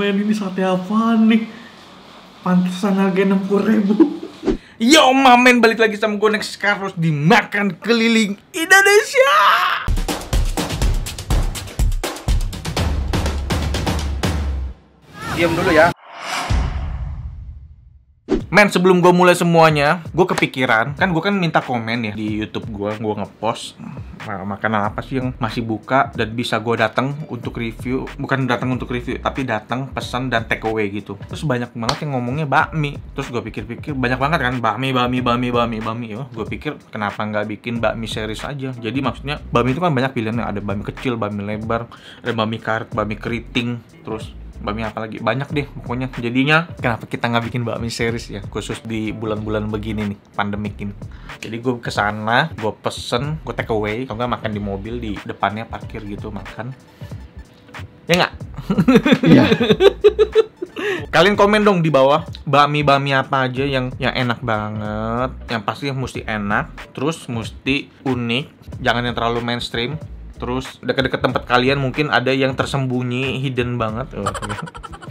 men, ini sate apa nih? Pantesan harga 60.000. Yo mamen, balik lagi sama gue Next Carlos di Makan Keliling Indonesia. Diam dulu ya. Men, sebelum gue mulai semuanya, gue kepikiran, kan gue kan minta komen ya di YouTube gue ngepost makanan apa sih yang masih buka dan bisa gue datang untuk review, bukan datang untuk review, tapi datang pesan dan take away gitu. Terus banyak banget yang ngomongnya bakmi. Terus gue pikir-pikir banyak banget kan bakmi. Yo, gue pikir kenapa nggak bikin bakmi series aja. Jadi maksudnya bakmi itu kan banyak pilihannya, ada bakmi kecil, bakmi lebar, ada bakmi karet, bakmi keriting, terus bakmi apa lagi, banyak deh pokoknya. Jadinya kenapa kita nggak bikin bakmi series ya, khusus di bulan-bulan begini nih, pandemik ini. Jadi gue kesana, gue pesen, gue take away, atau nggak makan di mobil, di depannya parkir gitu makan. Ya nggak? Iya. Kalian komen dong di bawah bakmi apa aja yang enak banget, yang pasti mesti enak, terus mesti unik, jangan yang terlalu mainstream. Terus dekat-dekat tempat kalian mungkin ada yang tersembunyi, hidden banget,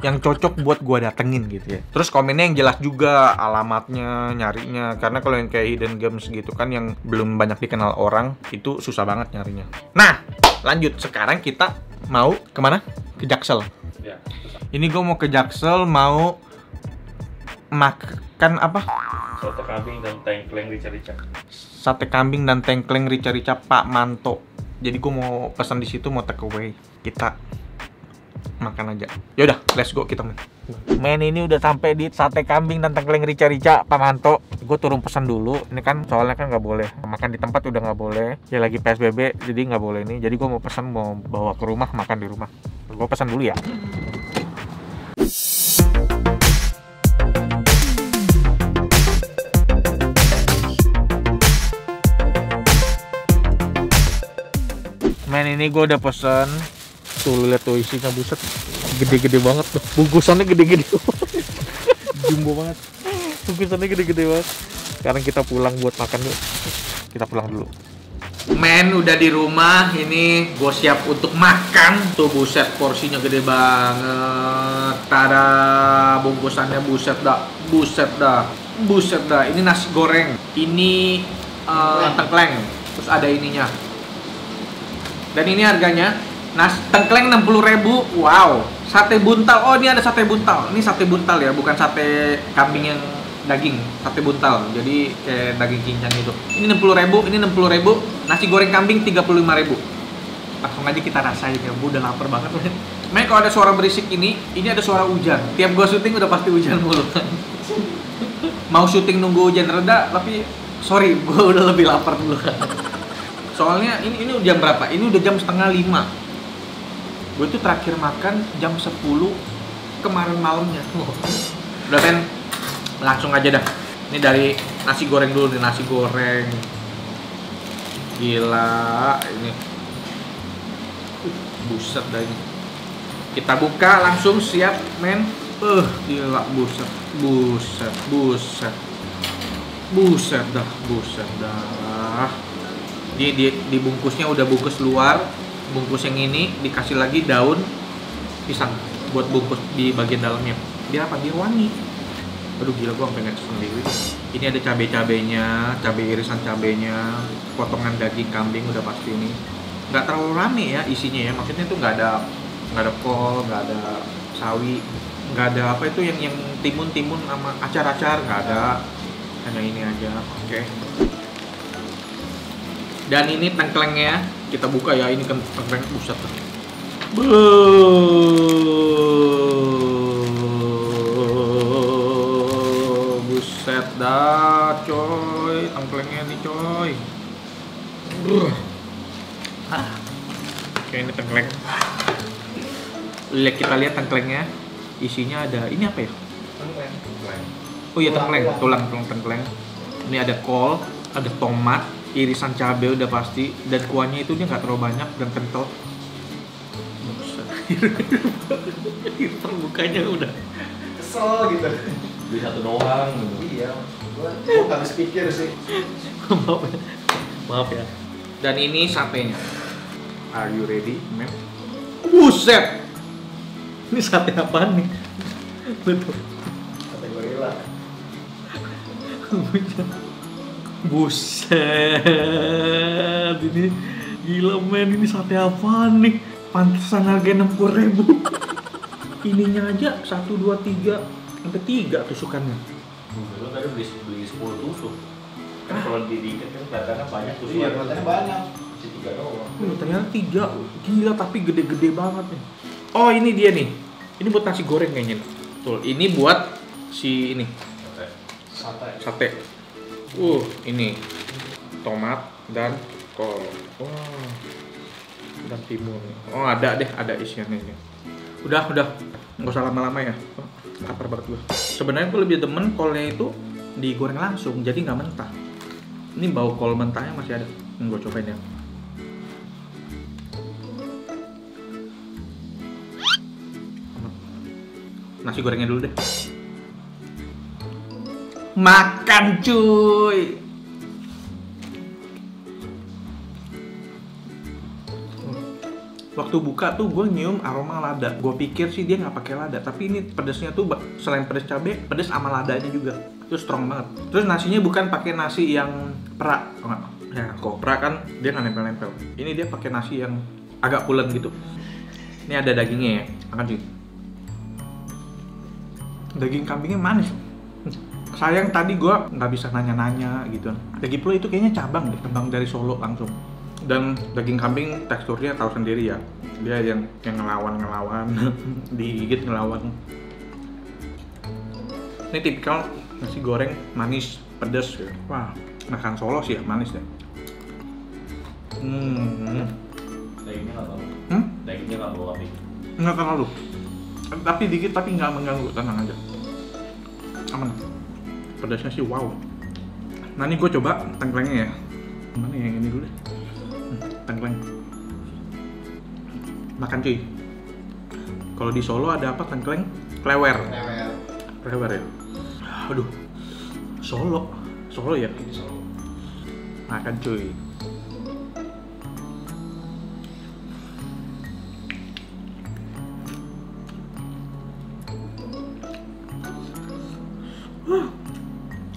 yang cocok buat gua datengin gitu ya. Terus komennya yang jelas juga, alamatnya, nyarinya. Karena kalau yang kayak hidden gems gitu kan, yang belum banyak dikenal orang, itu susah banget nyarinya. Nah, lanjut. Sekarang kita mau kemana? Ke Jaksel. Ya, ini gua mau ke Jaksel, mau makan apa? Sate kambing dan tengkleng rica-rica. Sate kambing dan tengkleng rica-rica Pak Manto. Jadi gue mau pesan di situ, mau take away. Kita makan aja. Yaudah, let's go kita men. Men, ini udah sampai di sate kambing dan tengkleng rica-rica Pak Manto. Gue turun pesan dulu. Ini kan soalnya kan nggak boleh makan di tempat, udah nggak boleh. Ya lagi PSBB, jadi nggak boleh ini. Jadi gue mau pesan, mau bawa ke rumah, makan di rumah. Gue pesan dulu ya. Men, ini gue udah pesen. Tuh, lihat tuh isinya, buset. Gede-gede banget tuh. Bungkusannya gede-gede banget. Jumbo banget. Bungkusannya gede-gede banget. Sekarang kita pulang buat makan yuk. Kita pulang dulu. Men, udah di rumah. Ini gue siap untuk makan. Tuh, buset, porsinya gede banget. Tada, bungkusannya buset dah. Buset dah. Buset dah. Ini nasi goreng. Ini tengkleng. Terus ada ininya. Dan ini harganya tengkleng 60.000. Wow. Sate buntal. Oh, ini ada sate buntal. Ini sate buntal ya, bukan sate kambing yang daging. Sate buntal. Jadi kayak daging cincang gitu. Ini 60.000, ini 60.000. Nasi goreng kambing 35.000. Langsung aja kita rasain ya. Udah lapar banget. Men, kalau ada suara berisik ini ada suara hujan. Tiap gua syuting udah pasti hujan mulu. Mau syuting nunggu hujan reda, tapi sorry, gua udah lebih lapar dulu. Soalnya ini udah jam berapa? Ini udah jam 4:30. Gue tuh terakhir makan jam 10 kemarin malamnya. Udah men, langsung aja dah. Ini dari nasi goreng dulu nih, nasi goreng. Gila, ini. Buset dah ini. Kita buka langsung, siap men. Gila, buset. Buset dah. Di bungkusnya udah bungkus luar, bungkus yang ini dikasih lagi daun pisang buat bungkus di bagian dalamnya. Dia apa? Dia wangi. Aduh gila, gua sampai ngeces sendiri. Ini ada cabai-cabainya, cabai irisan cabainya, potongan daging kambing udah pasti ini. Nggak terlalu rame ya isinya ya, maksudnya tuh nggak ada kol, nggak ada sawi, nggak ada apa itu yang timun sama acar-acar, nggak ada. Hanya ini aja. Oke. Dan ini tengklengnya kita buka ya, ini kan tengkleng, buset. Buset dah coy, tengklengnya nih coy. Oke, ini tengkleng. Kita lihat tengklengnya, isinya ada, ini apa ya? Tengkleng. Oh iya, tengkleng, tulang tengkleng. Ini ada kol, ada tomat, irisan cabai udah pasti, dan kuahnya itu dia nggak terlalu banyak dan kental. Terbukanya udah Kesel gitu. Beli satu doang gitu. Iya. Gua habis pikir sih. Maaf ya. Dan ini satenya. Are you ready, men? Buset. Ini sate apaan nih? Betul. Sate gorila. Buset, ini gila men, ini sate apaan nih? Pantesan harga 60.000. Ininya aja 1, 2, 3 sampai 3 tusukannya. Lu tadi beli 10 tusuk. Kan kalau dikit kan kelihatannya banyak tusuk. Iya, kelihatannya banyak. Masih 3 doang. Ternyata 3. Gila, tapi gede-gede banget nih. Oh, ini dia nih. Ini buat nasi goreng kayaknya. Tuh, ini buat si ini. Sate. Ini tomat dan kol. Wah. Dan timun. Oh, ada isiannya ini. Udah. Nggak usah lama-lama ya. Oh, lapar banget gue. Sebenarnya gue lebih demen kolnya itu digoreng langsung, jadi nggak mentah. Ini bau kol mentahnya masih ada. Gue cobain ya. Nasi gorengnya dulu deh. Makan cuy. Waktu buka tuh gue nyium aroma lada. Gue pikir sih dia nggak pakai lada, tapi ini pedesnya tuh selain pedes cabai, pedes sama ladanya juga. Itu strong banget. Terus nasinya bukan pakai nasi yang perak, enggak. Ya, kok perak kan dia nggak nempel-nempel. Ini dia pakai nasi yang agak pulen gitu. Ini ada dagingnya ya, makan sih. Daging kambingnya manis. Sayang tadi gue nggak bisa nanya-nanya gitu. Lagi pula itu kayaknya cabang dari Solo langsung. Dan daging kambing teksturnya tahu sendiri ya, dia yang ngelawan digigit ngelawan. Ini tipikal nasi goreng manis pedas ya. Wah, makan Solo sih ya manis deh. Dagingnya nggak bau. Dagingnya nggak bau api. Nggak terlalu, tapi dikit, tapi nggak mengganggu, tenang aja, aman. Pedasnya sih wow. Nah ini gue coba tengklengnya ya. Mana yang ini dulu deh. Tengkleng. Makan cuy. Kalau di Solo ada apa tengkleng? Klewer ya. Aduh. Solo ya. Makan cuy.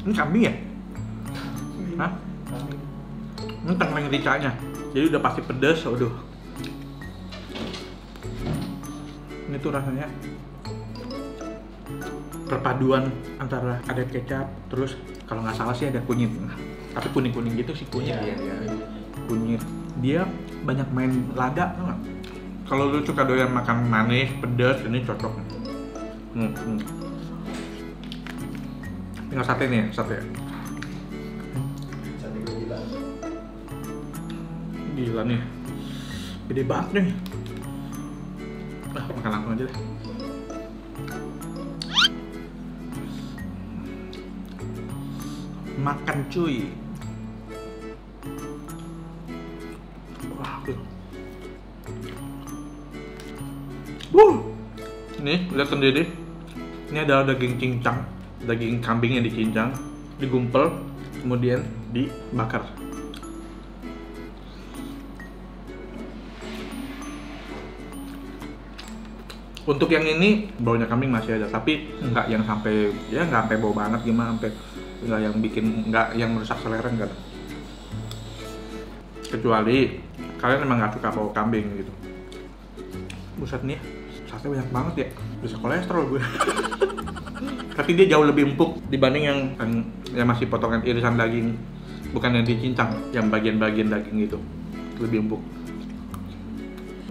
Ini kambing ya? Hah? Ini tengkleng ricanya. Jadi udah pasti pedas, aduh. Ini tuh rasanya perpaduan antara ada kecap, terus kalau nggak salah sih ada kunyit. Tapi kuning-kuning gitu sih kunyit ya. Kunyit. Dia banyak main lada, tau nggak? Kalau lu suka doyan makan manis, pedas, ini cocok. Tinggal sate nih, sate. Sate gila. Gila nih, gede banget nih. Makan langsung aja deh. Makan cuy. Wah, tuh. Nih, lihat sendiri. Ini adalah daging cincang, daging kambing yang dicincang, digumpel, kemudian dibakar. Untuk yang ini baunya kambing masih ada, tapi nggak yang sampai nggak sampai bau banget gimana, sampai nggak yang bikin yang merusak selera, enggak. Kecuali kalian emang nggak suka bau kambing gitu. Buset nih, sate banyak banget ya, bisa kolesterol gue. Tapi dia jauh lebih empuk dibanding yang masih potongan irisan daging, bukan yang dicincang, yang bagian-bagian daging itu lebih empuk.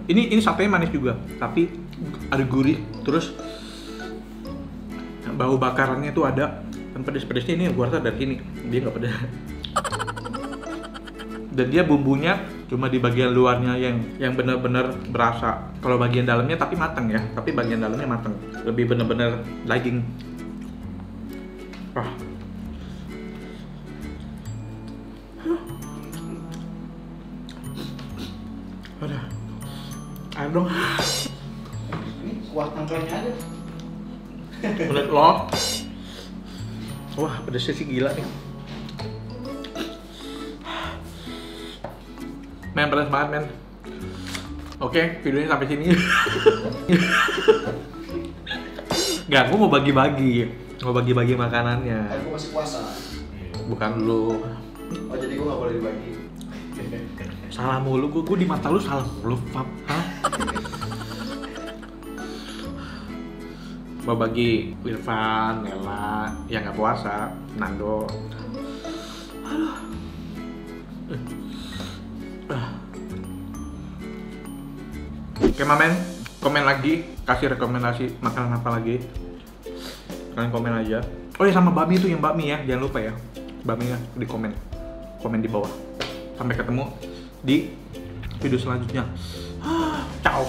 Ini satenya manis juga, tapi ada gurih, terus bau bakarannya tuh ada, dan pedes-pedesnya ini gua rasa dari sini, dia nggak pedes. Dan dia bumbunya cuma di bagian luarnya yang benar-benar berasa. Kalau bagian dalamnya tapi matang ya, tapi bagian dalamnya matang, lebih benar-benar daging. Wah. Udah. Ayo dong. Kuah tengklengnya aja. Menurut lo? Wah, pedasnya sih gila nih. Men, pedas banget men. Oke, videonya sampai sini. Nggak, gue mau bagi-bagi. Mau bagi-bagi makanannya. Kan gue masih puasa. Bukan lu. Oh jadi gue nggak boleh dibagi. Salah mulu, gue di mata lu salah mulu, Fab. Hah? Mau bagi Irfan, Nela, yang nggak puasa, Nando. Aduh. Oke, Mamen, komen lagi, kasih rekomendasi makanan apa lagi. Kalian komen aja. Oh ya, sama bakmi itu, yang bakmi ya, jangan lupa ya. Bakminya di komen di bawah. Sampai ketemu di video selanjutnya. Ciao.